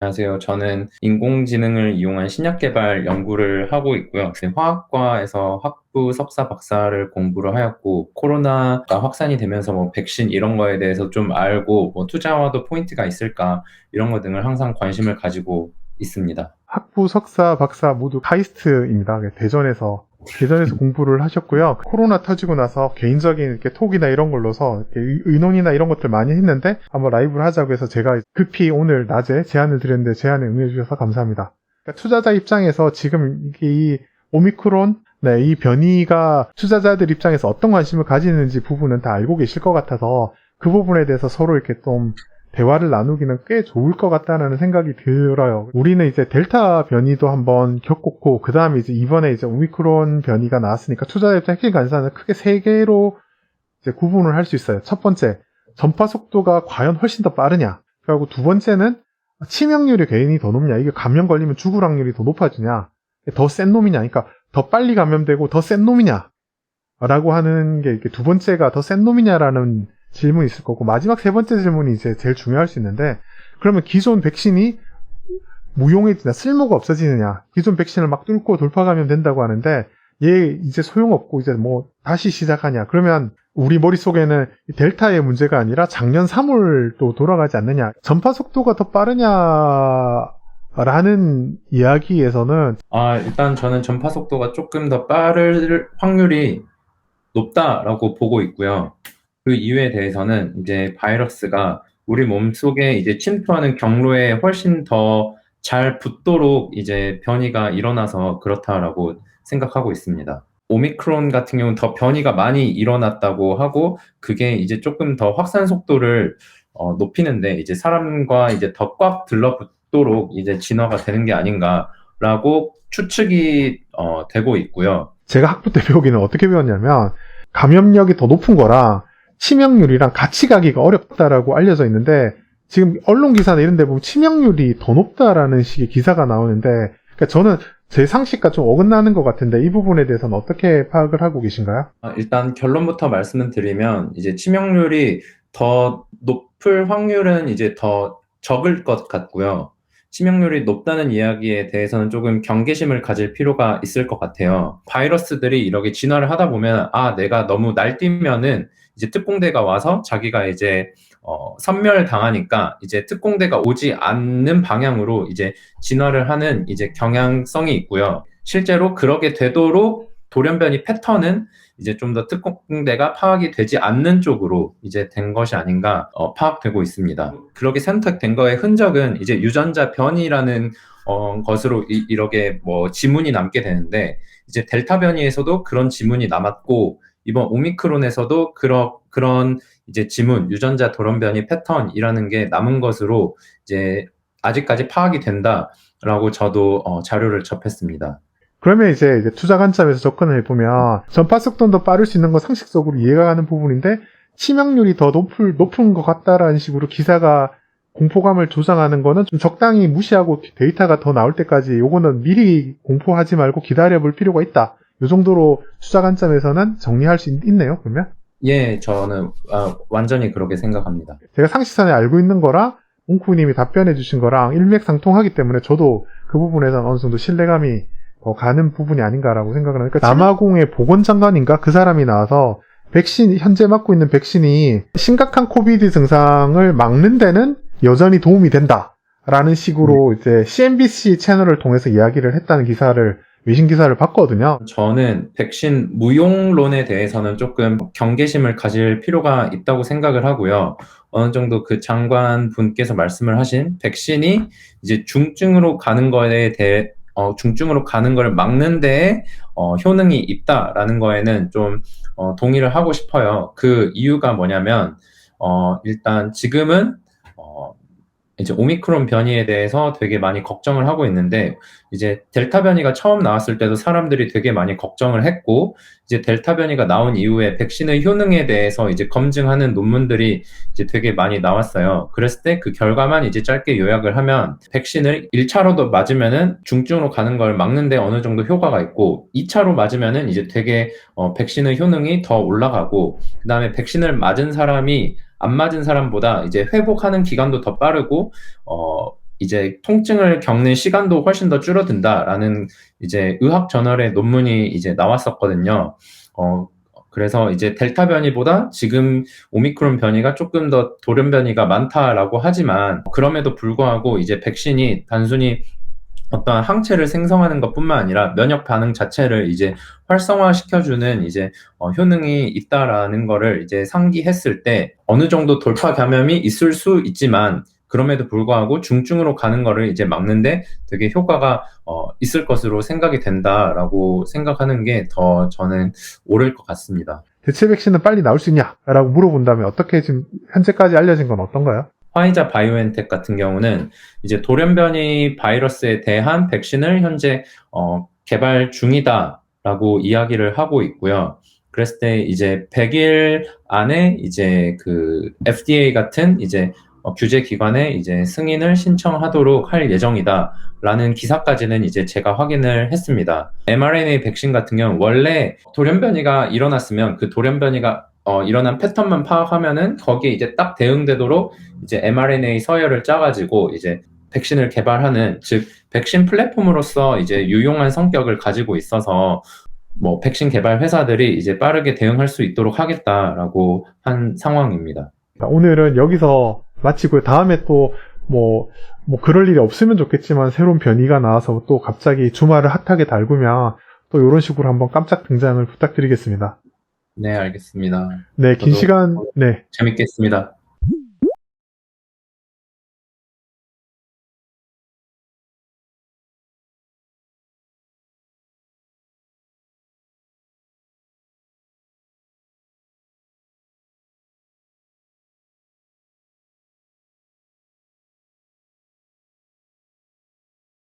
안녕하세요. 저는 인공지능을 이용한 신약 개발 연구를 하고 있고요. 화학과에서 학부 석사 박사를 공부를 하였고, 코로나가 확산이 되면서 뭐 백신 이런 거에 대해서 좀 알고, 뭐 투자와도 포인트가 있을까, 이런 거 등을 항상 관심을 가지고 있습니다. 학부, 석사, 박사 모두 카이스트입니다. 대전에서 공부를 하셨고요. 코로나 터지고 나서 개인적인 이렇게 톡이나 이런 걸로서 이렇게 의논이나 이런 것들 많이 했는데 한번 라이브를 하자고 해서 제가 급히 오늘 낮에 제안을 드렸는데 제안에 응해 주셔서 감사합니다. 그러니까 투자자 입장에서 지금 이 오미크론 이 변이가 투자자들 입장에서 어떤 관심을 가지는지 부분은 다 알고 계실 것 같아서 그 부분에 대해서 서로 이렇게 좀 대화를 나누기는 꽤 좋을 것 같다는 생각이 들어요. 우리는 이제 델타 변이도 한번 겪었고, 그 다음에 이제 이번에 이제 오미크론 변이가 나왔으니까 투자자 입장 핵심 관심사는 크게 세 개로 이제 구분을 할 수 있어요. 첫 번째, 전파 속도가 과연 훨씬 더 빠르냐. 그리고 두 번째는 치명률이 괜히 더 높냐. 이게 감염 걸리면 죽을 확률이 더 높아지냐. 더 센 놈이냐. 그러니까 더 빨리 감염되고 더 센 놈이냐. 라고 하는 게 두 번째가 더 센 놈이냐라는 질문이 있을 거고, 마지막 세 번째 질문이 이제 제일 중요할 수 있는데, 그러면 기존 백신이 무용해지냐, 쓸모가 없어지느냐, 기존 백신을 막 뚫고 돌파 감염된다고 하는데, 얘 이제 소용없고 이제 뭐 다시 시작하냐. 그러면 우리 머릿속에는 델타의 문제가 아니라 작년 3월 또 돌아가지 않느냐. 전파 속도가 더 빠르냐라는 이야기에서는 일단 저는 전파 속도가 조금 더 빠를 확률이 높다라고 보고 있고요. 그 이유에 대해서는 이제 바이러스가 우리 몸속에 이제 침투하는 경로에 훨씬 더 잘 붙도록 이제 변이가 일어나서 그렇다라고 생각하고 있습니다. 오미크론 같은 경우는 더 변이가 많이 일어났다고 하고, 그게 이제 조금 더 확산 속도를 높이는데 이제 사람과 이제 더 꽉 들러붙도록 이제 진화가 되는 게 아닌가라고 추측이 되고 있고요. 제가 학부 때 배우기는 어떻게 배웠냐면, 감염력이 더 높은 거랑 치명률이랑 같이 가기가 어렵다라고 알려져 있는데, 지금 언론 기사나 이런 데 보면 치명률이 더 높다라는 식의 기사가 나오는데, 그러니까 저는 제 상식과 좀 어긋나는 것 같은데, 이 부분에 대해서는 어떻게 파악을 하고 계신가요? 일단 결론부터 말씀을 드리면 이제 치명률이 더 높을 확률은 이제 더 적을 것 같고요. 치명률이 높다는 이야기에 대해서는 조금 경계심을 가질 필요가 있을 것 같아요. 바이러스들이 이렇게 진화를 하다 보면 내가 너무 날뛰면은 이제 특공대가 와서 자기가 이제 섬멸당하니까 이제 특공대가 오지 않는 방향으로 이제 진화를 하는 이제 경향성이 있고요. 실제로 그러게 되도록 돌연변이 패턴은 이제 좀 더 특공대가 파악이 되지 않는 쪽으로 이제 된 것이 아닌가 파악되고 있습니다. 그렇게 선택된 거의 흔적은 이제 유전자 변이라는 것으로 이렇게 뭐 지문이 남게 되는데, 이제 델타 변이에서도 그런 지문이 남았고, 이번 오미크론에서도 그런 이제 지문, 유전자 돌연변이 패턴이라는 게 남은 것으로 이제 아직까지 파악이 된다라고 저도 자료를 접했습니다. 그러면 이제 투자 관점에서 접근을 해보면, 전파 속도는 더 빠를 수 있는 건 상식적으로 이해가 가는 부분인데, 치명률이 더 높은 것 같다라는 식으로 기사가 공포감을 조장하는 거는 좀 적당히 무시하고 데이터가 더 나올 때까지 요거는 미리 공포하지 말고 기다려볼 필요가 있다. 요 정도로 투자 관점에서는 정리할 수 있네요, 그러면? 예, 저는 완전히 그렇게 생각합니다. 제가 상식선에 알고 있는 거랑 옹쿠님이 답변해 주신 거랑 일맥상통하기 때문에 저도 그 부분에서는 어느 정도 신뢰감이 가는 부분이 아닌가라고 생각을 하니까, 남아공의 보건장관인가 그 사람이 나와서 현재 맞고 있는 백신이 심각한 코비드 증상을 막는 데는 여전히 도움이 된다라는 식으로 이제 CNBC 채널을 통해서 이야기를 했다는 외신 기사를 봤거든요. 저는 백신 무용론에 대해서는 조금 경계심을 가질 필요가 있다고 생각을 하고요. 어느 정도 그 장관 분께서 말씀을 하신 백신이 이제 중증으로 가는 거에 대해 중증으로 가는 걸 막는 데에 효능이 있다라는 거에는 좀 동의를 하고 싶어요. 그 이유가 뭐냐면 일단 지금은 이제 오미크론 변이에 대해서 되게 많이 걱정을 하고 있는데, 이제 델타 변이가 처음 나왔을 때도 사람들이 되게 많이 걱정을 했고, 이제 델타 변이가 나온 이후에 백신의 효능에 대해서 이제 검증하는 논문들이 이제 되게 많이 나왔어요. 그랬을 때 그 결과만 이제 짧게 요약을 하면, 백신을 1차로도 맞으면은 중증으로 가는 걸 막는데 어느 정도 효과가 있고, 2차로 맞으면은 이제 되게 백신의 효능이 더 올라가고, 그 다음에 백신을 맞은 사람이 안 맞은 사람보다 이제 회복하는 기간도 더 빠르고, 이제 통증을 겪는 시간도 훨씬 더 줄어든다라는 이제 의학 저널의 논문이 이제 나왔었거든요. 그래서 이제 델타 변이보다 지금 오미크론 변이가 조금 더 돌연 변이가 많다라고 하지만 그럼에도 불구하고 이제 백신이 단순히 어떤 항체를 생성하는 것뿐만 아니라 면역 반응 자체를 이제 활성화시켜주는 이제 효능이 있다라는 거를 이제 상기했을 때 어느 정도 돌파 감염이 있을 수 있지만 그럼에도 불구하고 중증으로 가는 거를 이제 막는데 되게 효과가 있을 것으로 생각이 된다라고 생각하는 게 더 저는 옳을 것 같습니다. 대체 백신은 빨리 나올 수 있냐라고 물어본다면 어떻게 지금 현재까지 알려진 건 어떤가요? 화이자 바이오엔텍 같은 경우는 이제 돌연변이 바이러스에 대한 백신을 현재 개발 중이다라고 이야기를 하고 있고요. 그랬을 때 이제 100일 안에 이제 그 FDA 같은 이제 규제 기관에 이제 승인을 신청하도록 할 예정이다라는 기사까지는 이제 제가 확인을 했습니다. mRNA 백신 같은 경우는 원래 돌연변이가 일어났으면 그 돌연변이가 일어난 패턴만 파악하면은 거기에 이제 딱 대응되도록 이제 mRNA 서열을 짜가지고 이제 백신을 개발하는, 즉 백신 플랫폼으로서 이제 유용한 성격을 가지고 있어서 뭐 백신 개발 회사들이 이제 빠르게 대응할 수 있도록 하겠다라고 한 상황입니다. 오늘은 여기서 마치고요. 다음에 또 뭐 그럴 일이 없으면 좋겠지만 새로운 변이가 나와서 또 갑자기 주말을 핫하게 달구면 또 이런 식으로 한번 깜짝 등장을 부탁드리겠습니다. 네, 알겠습니다. 네, 긴 저도 시간, 네. 재밌겠습니다.